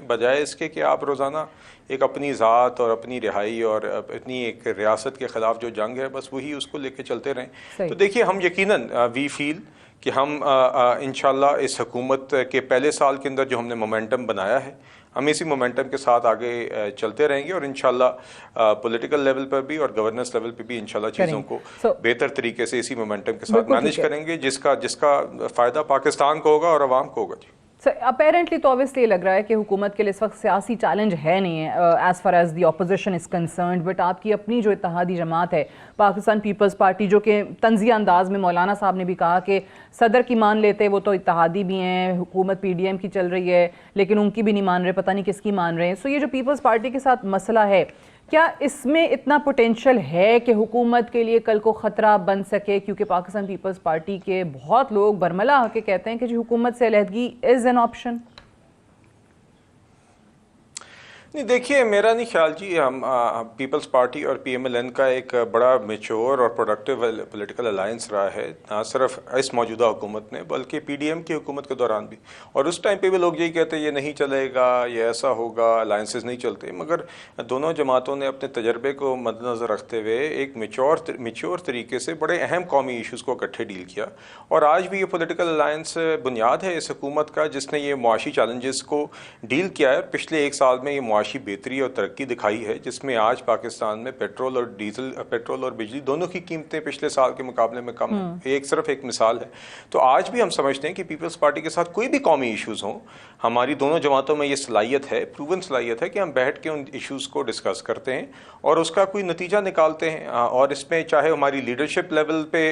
بجائے اس کے کہ آپ روزانہ ایک اپنی ذات اور اپنی رہائی اور اپنی ایک ریاست کے خلاف جو جنگ ہے بس وہی اس کو لے کے چلتے رہیں. تو دیکھیے ہم یقیناً وی فیل کہ ہم انشاءاللہ اس حکومت کے پہلے سال کے اندر جو ہم نے مومنٹم بنایا ہے ہم اسی مومنٹم کے ساتھ آگے چلتے رہیں گے اور انشاءاللہ پولیٹیکل لیول پر بھی اور گورننس لیول پہ بھی انشاءاللہ چیزوں کو بہتر طریقے سے اسی مومنٹم کے ساتھ مینیج کریں گے جس کا فائدہ پاکستان کو ہوگا اور عوام کو ہوگا. جی اپیرنٹلی تو obviously یہ لگ رہا ہے کہ حکومت کے لیے اس وقت سیاسی چیلنج ہے نہیں ہے as far as the opposition is concerned, but آپ کی اپنی جو اتحادی جماعت ہے پاکستان پیپلز پارٹی, جو کہ طنزیہ انداز میں مولانا صاحب نے بھی کہا کہ صدر کی مان لیتے وہ تو اتحادی بھی ہیں, حکومت پی ڈی ایم کی چل رہی ہے لیکن ان کی بھی نہیں مان رہے, پتہ نہیں کس کی مان رہے ہیں. سو یہ جو پیپلز پارٹی کے ساتھ مسئلہ ہے, کیا اس میں اتنا پوٹینشیل ہے کہ حکومت کے لیے کل کو خطرہ بن سکے؟ کیونکہ پاکستان پیپلز پارٹی کے بہت لوگ برملا ہو کے کہتے ہیں کہ جو حکومت سے علیحدگی از این آپشن. نہیں دیکھیے میرا نہیں خیال جی, ہم پیپلز پارٹی اور پی ایم ایل این کا ایک بڑا میچور اور پروڈکٹیو پولیٹیکل الائنس رہا ہے, نہ صرف اس موجودہ حکومت میں بلکہ پی ڈی ایم کی حکومت کے دوران بھی. اور اس ٹائم پہ بھی لوگ یہی کہتے ہیں یہ نہیں چلے گا, یہ ایسا ہوگا, الائنسز نہیں چلتے, مگر دونوں جماعتوں نے اپنے تجربے کو مد نظر رکھتے ہوئے ایک میچور طریقے سے بڑے اہم قومی ایشوز کو اکٹھے ڈیل کیا. اور آج بھی یہ پولیٹیکل الائنس بنیاد ہے اس حکومت کا جس نے یہ معاشی چیلنجز کو ڈیل کیا ہے. پچھلے ایک سال میں یہ معاشی بہتری اور ترقی دکھائی ہے جس میں آج پاکستان میں پیٹرول اور بجلی دونوں کی قیمتیں پچھلے سال کے مقابلے میں کم ہیں. صرف ایک مثال ہے. تو آج بھی ہم سمجھتے ہیں کہ پیپلز پارٹی کے ساتھ کوئی بھی قومی ایشوز ہوں, ہماری دونوں جماعتوں میں یہ صلاحیت ہے, پروون صلاحیت ہے کہ ہم بیٹھ کے ان ایشوز کو ڈسکس کرتے ہیں اور اس کا کوئی نتیجہ نکالتے ہیں. اور اس میں چاہے ہماری لیڈرشپ لیول پہ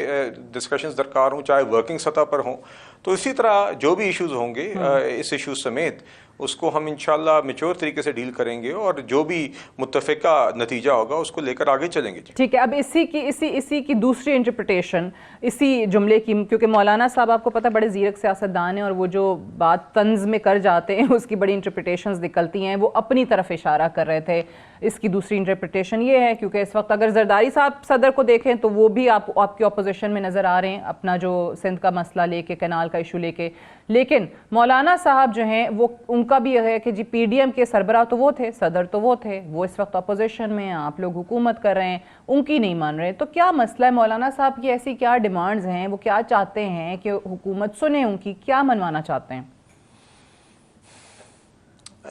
ڈسکشنز درکار ہوں, چاہے ورکنگ سطح پر ہوں, تو اسی طرح جو بھی ایشوز ہوں گے اس ایشوز سمیت اس کو ہم انشاءاللہ میچور طریقے سے ڈیل کریں گے اور جو بھی متفقہ نتیجہ ہوگا اس کو لے کر آگے چلیں گے. ٹھیک ہے, اب اسی کی دوسری انٹرپریٹیشن اسی جملے کی, کیونکہ مولانا صاحب آپ کو پتہ بڑے زیرک سیاستدان ہیں اور وہ جو بات طنز میں کر جاتے ہیں اس کی بڑی انٹرپریٹیشنز نکلتی ہیں, وہ اپنی طرف اشارہ کر رہے تھے. اس کی دوسری انٹرپریٹیشن یہ ہے کیونکہ اس وقت اگر زرداری صاحب صدر کو دیکھیں تو وہ بھی آپ کی اپوزیشن میں نظر آ رہے ہیں اپنا جو سندھ کا مسئلہ لے کے, کینال کا ایشو لے کے, لیکن مولانا صاحب جو ہیں وہ ان کا بھی ہے کہ جی پی ڈی ایم کے سربراہ تو وہ تھے, صدر تو وہ تھے, وہ اس وقت اپوزیشن میں ہیں, آپ لوگ حکومت کر رہے ہیں, ان کی نہیں مان رہے. تو کیا مسئلہ ہے مولانا صاحب کی, ایسی کیا ڈیمانڈز ہیں, وہ کیا چاہتے ہیں کہ حکومت سنے, ان کی کیا منوانا چاہتے ہیں؟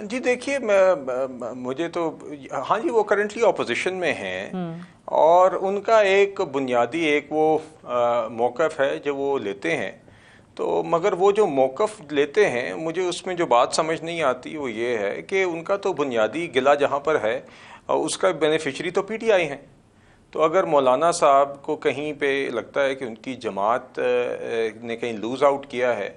جی دیکھیے مجھے تو ہاں جی وہ کرنٹلی اپوزیشن میں ہیں اور ان کا ایک بنیادی ایک وہ موقف ہے جو وہ لیتے ہیں. تو مگر وہ جو موقف لیتے ہیں مجھے اس میں جو بات سمجھ نہیں آتی وہ یہ ہے کہ ان کا تو بنیادی گلہ جہاں پر ہے اس کا بینیفیشری تو پی ٹی آئی ہیں. تو اگر مولانا صاحب کو کہیں پہ لگتا ہے کہ ان کی جماعت نے کہیں لوز آؤٹ کیا ہے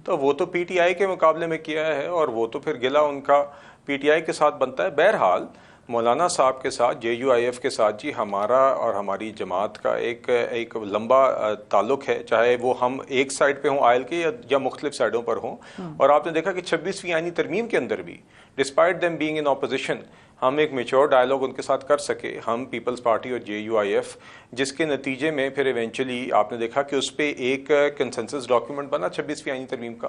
تو وہ تو پی ٹی آئی کے مقابلے میں کیا ہے اور وہ تو پھر گلہ ان کا پی ٹی آئی کے ساتھ بنتا ہے. بہرحال مولانا صاحب کے ساتھ جے یو آئی ایف کے ساتھ جی ہمارا اور ہماری جماعت کا ایک لمبا تعلق ہے, چاہے وہ ہم ایک سائڈ پہ ہوں آئل کے یا مختلف سائڈوں پر ہوں. اور آپ نے دیکھا کہ 26ویں آئینی ترمیم کے اندر بھی despite them being in opposition ہم ایک میچور ڈائلاگ ان کے ساتھ کر سکے, ہم پیپلز پارٹی اور جے یو آئی ایف, جس کے نتیجے میں پھر ایونچولی آپ نے دیکھا کہ اس پہ ایک کنسنسس ڈاکیومنٹ بنا 26ویں آئینی ترمیم کا.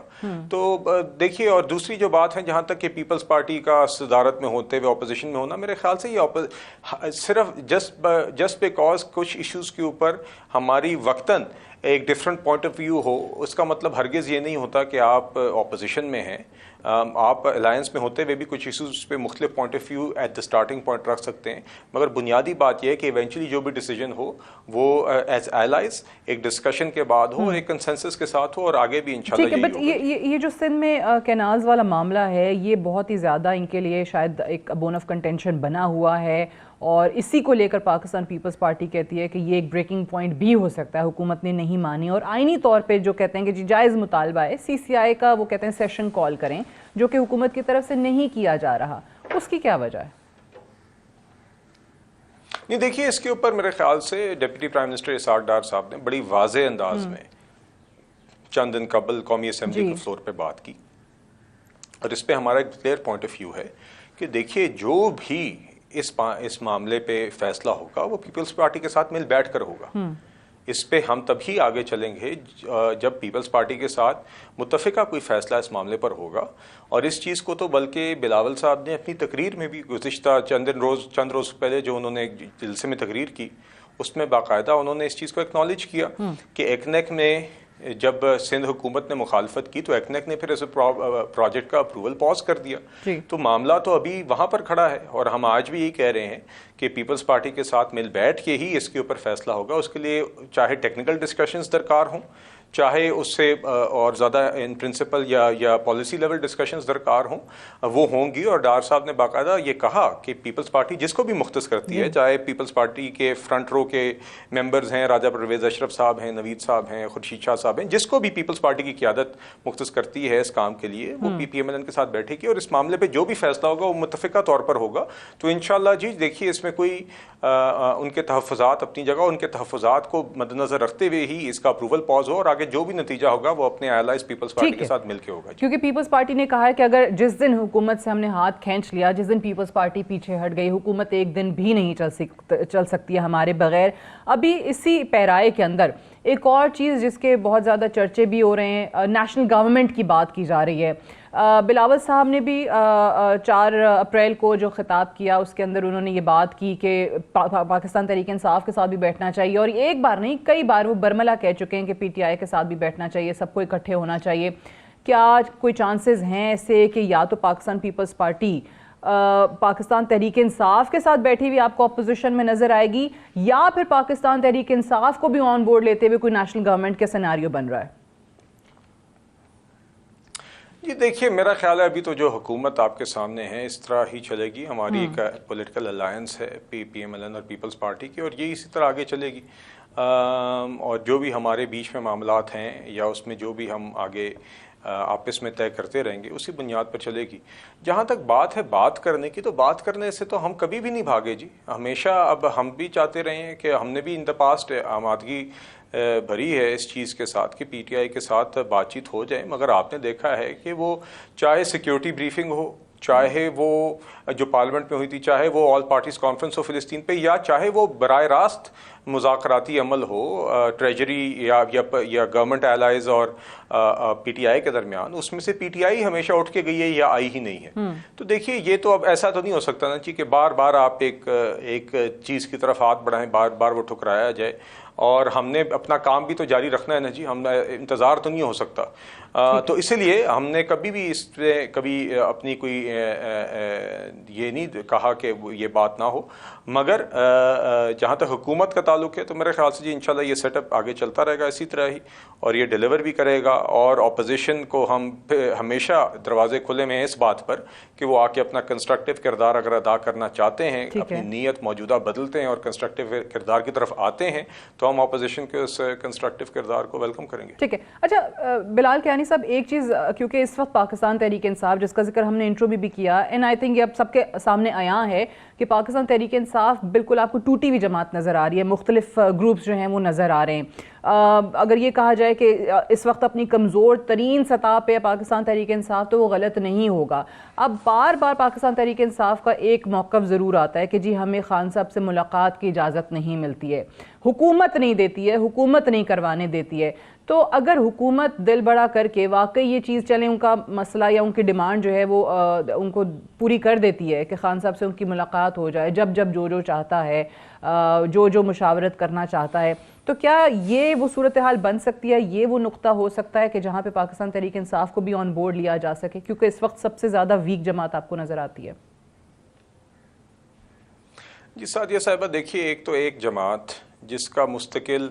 تو دیکھیے اور دوسری جو بات ہے جہاں تک کہ پیپلز پارٹی کا صدارت میں ہوتے ہوئے اپوزیشن میں ہونا, میرے خیال سے یہ صرف جسٹ بیکاز کچھ ایشوز کے اوپر ہماری وقتاً ایک ڈفرینٹ پوائنٹ آف ویو ہو, اس کا مطلب ہرگز یہ نہیں ہوتا کہ آپ اپوزیشن میں ہیں. آپ الائنس میں ہوتے ہوئے بھی کچھ ایشوز پہ مختلف point of view at the starting point رکھ سکتے ہیں, مگر بنیادی بات یہ ہے کہ ایونچولی جو بھی ڈیسیجن ہو وہ ایز ایلائز ایک ڈسکشن کے بعد ہو اور ایک کنسنسس کے ساتھ ہو اور آگے بھی انشاءاللہ یہی ہوگا. یہ جو سندھ میں کینالز والا معاملہ ہے یہ بہت ہی زیادہ ان کے لیے شاید ایک بون آف کنٹینشن بنا ہوا ہے اور اسی کو لے کر پاکستان پیپلز پارٹی کہتی ہے کہ یہ ایک بریکنگ پوائنٹ بھی ہو سکتا ہے, حکومت نے نہیں مانی. اور آئینی طور پہ جو کہتے ہیں کہ جی جائز مطالبہ ہے, سی سی آئی کا وہ کہتے ہیں سیشن کال کریں, جو کہ حکومت کی طرف سے نہیں کیا جا رہا, اس کی کیا وجہ ہے؟ نہیں دیکھیے اس کے اوپر میرے خیال سے deputy prime minister Ishaq Dar صاحب نے بڑی واضح انداز میں چند دن قبل قومی اسمبلی کے فلور پہ بات کی اور اس پہ ہمارا ایک کلیئر پوائنٹ آف ویو ہے کہ دیکھیے جو بھی اس معاملے پہ فیصلہ ہوگا وہ پیپلز پارٹی کے ساتھ مل بیٹھ کر ہوگا. اس پہ ہم تبھی آگے چلیں گے جب پیپلز پارٹی کے ساتھ متفقہ کوئی فیصلہ اس معاملے پر ہوگا. اور اس چیز کو تو بلکہ بلاول صاحب نے اپنی تقریر میں بھی گزشتہ چند روز پہلے جو انہوں نے جلسے میں تقریر کی اس میں باقاعدہ انہوں نے اس چیز کو ایکنالج کیا کہ ایکنیک میں جب سندھ حکومت نے مخالفت کی تو ایکنیک نے پھر اس پروجیکٹ کا اپروول پاز کر دیا. تو معاملہ تو ابھی وہاں پر کھڑا ہے اور ہم آج بھی یہی کہہ رہے ہیں کہ پیپلز پارٹی کے ساتھ مل بیٹھ کے ہی اس کے اوپر فیصلہ ہوگا. اس کے لیے چاہے ٹیکنیکل ڈسکشنز درکار ہوں, چاہے اس سے اور زیادہ ان پرنسپل یا پالیسی لیول ڈسکشنز درکار ہوں, وہ ہوں گی. اور ڈار صاحب نے باقاعدہ یہ کہا کہ پیپلز پارٹی جس کو بھی مختص کرتی ہے, چاہے پیپلز پارٹی کے فرنٹ رو کے ممبرز ہیں, راجہ پرویز اشرف صاحب ہیں, نوید صاحب ہیں, خورشید شاہ صاحب ہیں, جس کو بھی پیپلز پارٹی کی قیادت مختص کرتی ہے اس کام کے لیے, وہ پی پی ایم ایل این کے ساتھ بیٹھے گی اور اس معاملے پہ جو بھی فیصلہ ہوگا وہ متفقہ طور پر ہوگا. تو انشاءاللہ جی دیکھیے اس میں کوئی ان کے تحفظات اپنی جگہ, ان کے تحفظات کو مد نظر رکھتے ہوئے ہی اس کا اپروول پاز ہو اور آگے جو بھی نتیجہ ہوگا وہ اپنے allies پیپلز پارٹی کے ساتھ مل کے ہوگا. کیونکہ پیپلز پارٹی نے کہا ہے کہ اگر جس دن حکومت سے ہم نے ہاتھ کھینچ لیا, جس دن پیپلز پارٹی پیچھے ہٹ گئی, حکومت ایک دن بھی نہیں چل سکتی ہے ہمارے بغیر. ابھی اسی پیرائے کے اندر ایک اور چیز جس کے بہت زیادہ چرچے بھی ہو رہے ہیں, نیشنل گورنمنٹ کی بات کی جا رہی ہے. بلاول صاحب نے بھی 4 اپریل کو جو خطاب کیا اس کے اندر انہوں نے یہ بات کی کہ پاکستان تحریک انصاف کے ساتھ بھی بیٹھنا چاہیے, اور ایک بار نہیں کئی بار وہ برملا کہہ چکے ہیں کہ پی ٹی آئی کے ساتھ بھی بیٹھنا چاہیے, سب کو اکٹھے ہونا چاہیے. کیا کوئی چانسز ہیں ایسے کہ یا تو پاکستان پیپلز پارٹی پاکستان تحریک انصاف کے ساتھ بیٹھی ہوئی آپ کو اپوزیشن میں نظر آئے گی, یا پھر پاکستان تحریک انصاف کو بھی آن بورڈ لیتے ہوئے کوئی نیشنل گورنمنٹ کا سیناریو بن رہا ہے؟ جی دیکھیے میرا خیال ہے ابھی تو جو حکومت آپ کے سامنے ہے اس طرح ہی چلے گی. ہماری ایک پولیٹیکل الائنس ہے پی پی ایم ایل این اور پیپلز پارٹی کی, اور یہ اسی طرح آگے چلے گی. اور جو بھی ہمارے بیچ میں معاملات ہیں یا اس میں جو بھی ہم آگے آپس میں طے کرتے رہیں گے اسی بنیاد پر چلے گی. جہاں تک بات ہے بات کرنے کی, تو بات کرنے سے تو ہم کبھی بھی نہیں بھاگے جی. ہمیشہ اب ہم بھی چاہتے رہے ہیں کہ ہم نے بھی ان دا پاسٹ آمادگی بھری ہے اس چیز کے ساتھ کہ پی ٹی آئی کے ساتھ بات چیت ہو جائے, مگر آپ نے دیکھا ہے کہ وہ چاہے سیکیورٹی بریفنگ ہو, چاہے وہ جو پارلیمنٹ میں ہوئی تھی, چاہے وہ آل پارٹیز کانفرنس ہو فلسطین پہ, یا چاہے وہ براہ راست مذاکراتی عمل ہو ٹریجری یا گورنمنٹ الائز اور پی ٹی آئی کے درمیان, اس میں سے پی ٹی آئی ہمیشہ اٹھ کے گئی ہے یا آئی ہی نہیں ہے. تو دیکھیے یہ تو اب ایسا تو نہیں ہو سکتا نا جی کہ بار بار آپ ایک چیز کی طرف ہاتھ بڑھائیں, بار بار وہ ٹھکرایا جائے, اور ہم نے اپنا کام بھی تو جاری رکھنا ہے نا جی, ہم انتظار تو نہیں ہو سکتا. تو اسی لیے ہم نے کبھی بھی اس پہ کبھی اپنی کوئی یہ نہیں کہا کہ یہ بات نہ ہو, مگر جہاں تک حکومت کا تعلق ہے تو میرے خیال سے جی انشاءاللہ یہ سیٹ اپ آگے چلتا رہے گا اسی طرح ہی, اور یہ ڈیلیور بھی کرے گا. اور اپوزیشن کو ہم ہمیشہ دروازے کھلے میں ہیں اس بات پر کہ وہ آ کے اپنا کنسٹرکٹیو کردار اگر ادا کرنا چاہتے ہیں, اپنی نیت موجودہ بدلتے ہیں اور کنسٹرکٹیو کردار کی طرف آتے ہیں, تو ہم اپوزیشن کے اس کنسٹرکٹیو کردار کو ویلکم کریں گے. ٹھیک ہے. اچھا بلال کیانی صاحب, ایک چیز کیونکہ اس وقت پاکستان تحریک انصاف جس کا ذکر ہم نے انٹرو بھی کیا, اینڈ آئی تھنک یہ اب سب کے سامنے آیا ہے کہ پاکستان تحریک انصاف بالکل آپ کو ٹوٹی ہوئی جماعت نظر آ رہی ہے, مختلف گروپس جو ہیں وہ نظر آ رہے ہیں. اگر یہ کہا جائے کہ اس وقت اپنی کمزور ترین سطح پہ پاکستان تحریک انصاف, تو وہ غلط نہیں ہوگا. اب بار بار پاکستان تحریک انصاف کا ایک موقف ضرور آتا ہے کہ جی ہمیں خان صاحب سے ملاقات کی اجازت نہیں ملتی ہے, حکومت نہیں دیتی ہے, حکومت نہیں کروانے دیتی ہے. تو اگر حکومت دل بڑا کر کے واقعی یہ چیز چلیں, ان کا مسئلہ یا ان کی ڈیمانڈ جو ہے وہ ان کو پوری کر دیتی ہے کہ خان صاحب سے ان کی ملاقات ہو جائے جب جو چاہتا ہے, جو مشاورت کرنا چاہتا ہے, تو کیا یہ وہ صورتحال بن سکتی ہے, یہ وہ نقطہ ہو سکتا ہے کہ جہاں پہ پاکستان تحریک انصاف کو بھی آن بورڈ لیا جا سکے, کیونکہ اس وقت سب سے زیادہ ویک جماعت آپ کو نظر آتی ہے؟ جی سعدیہ صاحبہ دیکھیے, ایک تو ایک جماعت جس کا مستقل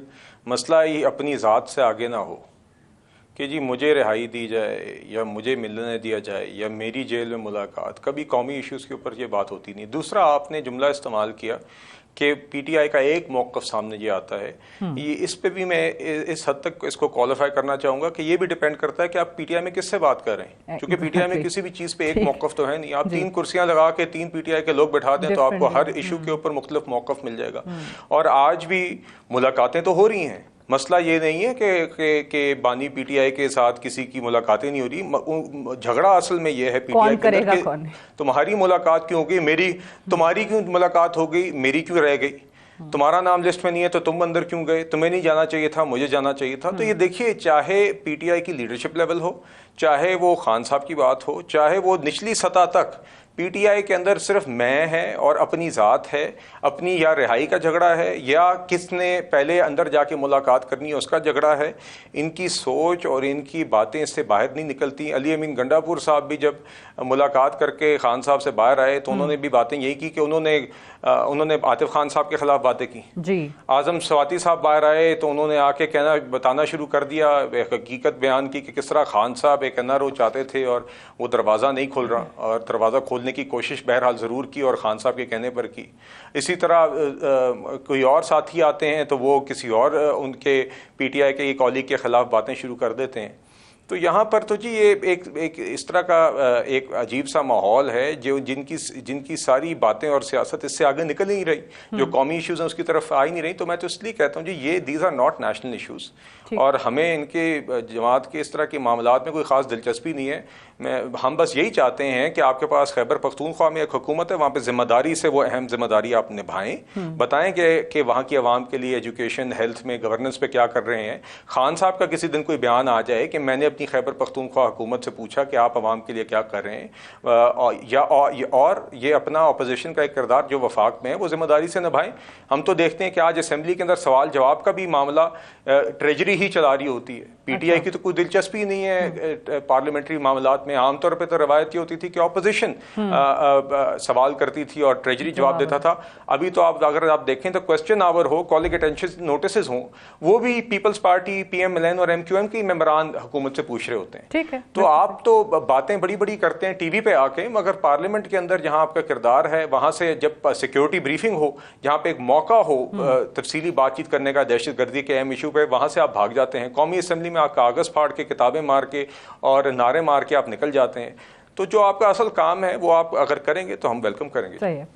مسئلہ ہی اپنی ذات سے آگے نہ ہو کہ جی مجھے رہائی دی جائے یا مجھے ملنے دیا جائے یا میری جیل میں ملاقات, کبھی قومی ایشوز کے اوپر یہ بات ہوتی نہیں. دوسرا آپ نے جملہ استعمال کیا کہ پی ٹی آئی کا ایک موقف سامنے یہ آتا ہے, یہ اس پہ بھی میں اس حد تک اس کو کوالیفائی کرنا چاہوں گا کہ یہ بھی ڈیپینڈ کرتا ہے کہ آپ پی ٹی آئی میں کس سے بات کر رہے ہیں, کیونکہ پی ٹی آئی میں کسی بھی چیز پہ ایک موقف تو ہے نہیں. آپ 3 کرسیاں لگا کے 3 پی ٹی آئی کے لوگ بٹھا دیں تو آپ کو ہر ایشو کے اوپر مختلف موقف مل جائے گا. اور آج بھی ملاقاتیں تو ہو رہی ہیں, مسئلہ یہ نہیں ہے کہ بانی پی ٹی آئی کے ساتھ کسی کی ملاقاتیں نہیں ہو رہی. جھگڑا اصل میں یہ ہے پی ٹی آئی کے اندر کہ تمہاری ملاقات کیوں ہو گئی, تمہاری کیوں ملاقات ہو گئی, میری کیوں رہ گئی. تمہارا نام لسٹ میں نہیں ہے تو تم اندر کیوں گئے, تمہیں نہیں جانا چاہیے تھا, مجھے جانا چاہیے تھا. تو یہ دیکھیے, چاہے پی ٹی آئی کی لیڈرشپ لیول ہو, چاہے وہ خان صاحب کی بات ہو, چاہے وہ نچلی سطح تک پی ٹی آئی کے اندر صرف میں ہے اور اپنی ذات ہے, اپنی یا رہائی کا جھگڑا ہے یا کس نے پہلے اندر جا کے ملاقات کرنی ہے اس کا جھگڑا ہے, ان کی سوچ اور ان کی باتیں اس سے باہر نہیں نکلتی. علی امین گنڈا پور صاحب بھی جب ملاقات کر کے خان صاحب سے باہر آئے تو انہوں نے بھی باتیں یہی کی کہ انہوں نے عاطف خان صاحب کے خلاف باتیں کی. جی اعظم سواتی صاحب باہر آئے تو انہوں نے آ کے بتانا شروع کر دیا, حقیقت بیان کی کہ کس طرح خان صاحب ایک این آر او چاہتے تھے اور وہ دروازہ نہیں کھول رہا, اور دروازہ کھولنے کی کوشش بہرحال ضرور کی اور خان صاحب کے کہنے پر کی. اسی طرح کوئی اور ساتھی آتے ہیں تو وہ کسی اور ان کے پی ٹی آئی کے ایک کالگ کے خلاف باتیں شروع کر دیتے ہیں. تو یہاں پر تو جی یہ ایک اس طرح کا ایک عجیب سا ماحول ہے جو جن کی ساری باتیں اور سیاست اس سے آگے نکل ہی نہیں رہی, جو قومی ایشوز ہیں اس کی طرف آ ہی نہیں رہی. تو میں تو اس لیے کہتا ہوں جی یہ these are not national issues, اور ہمیں ان کے جماعت کے اس طرح کے معاملات میں کوئی خاص دلچسپی نہیں ہے. ہم بس یہی چاہتے ہیں کہ آپ کے پاس خیبر پختونخوا میں ایک حکومت ہے, وہاں پہ ذمہ داری سے وہ اہم ذمہ داری آپ نبھائیں, بتائیں کہ وہاں کی عوام کے لیے ایجوکیشن, ہیلتھ میں, گورننس پہ کیا کر رہے ہیں. خان صاحب کا کسی دن کوئی بیان آ جائے کہ میں نے اپنی خیبر پختونخوا حکومت سے پوچھا کہ آپ عوام کے لیے کیا کر رہے ہیں, اور یہ اپنا اپوزیشن کا ایک کردار جو وفاق میں ہے وہ ذمہ داری سے نبھائیں. ہم تو دیکھتے ہیں کہ آج اسمبلی کے اندر سوال جواب کا بھی معاملہ ٹریجری ہی چلا رہی ہوتی ہے. پی ٹی آئی کی تو کوئی دلچسپی نہیں ہے پارلیمنٹری معاملات میں. عام طور پہ تو روایت یہ ہوتی تھی کہ اپوزیشن سوال کرتی تھی اور ٹریجری جواب دیتا تھا. ابھی تو اگر آپ دیکھیں تو کوسچن آور ہو, کالنگ اٹینشن نوٹسز ہوں, وہ بھی Peoples Party, P M L N اور ایم کیو ایم کی ممبران حکومت سے پوچھ رہے ہوتے ہیں. ٹھیک ہے, تو آپ تو باتیں بڑی بڑی کرتے ہیں ٹی وی پہ آ کے, مگر پارلیمنٹ کے اندر جہاں آپ کا کردار ہے وہاں سے جب سیکیورٹی بریفنگ ہو, جہاں پہ ایک موقع ہو تفصیلی بات چیت کرنے کا دہشت گردی کے اہم ایشو پہ, وہاں سے آپ بھاگ جاتے ہیں. قومی اسمبلی میں آپ کاغذ پھاڑ کے, کتابیں مار کے اور نعرے مار کے آپ نکل جاتے ہیں. تو جو آپ کا اصل کام ہے وہ آپ اگر کریں گے تو ہم ویلکم کریں گے. صحیح ہے.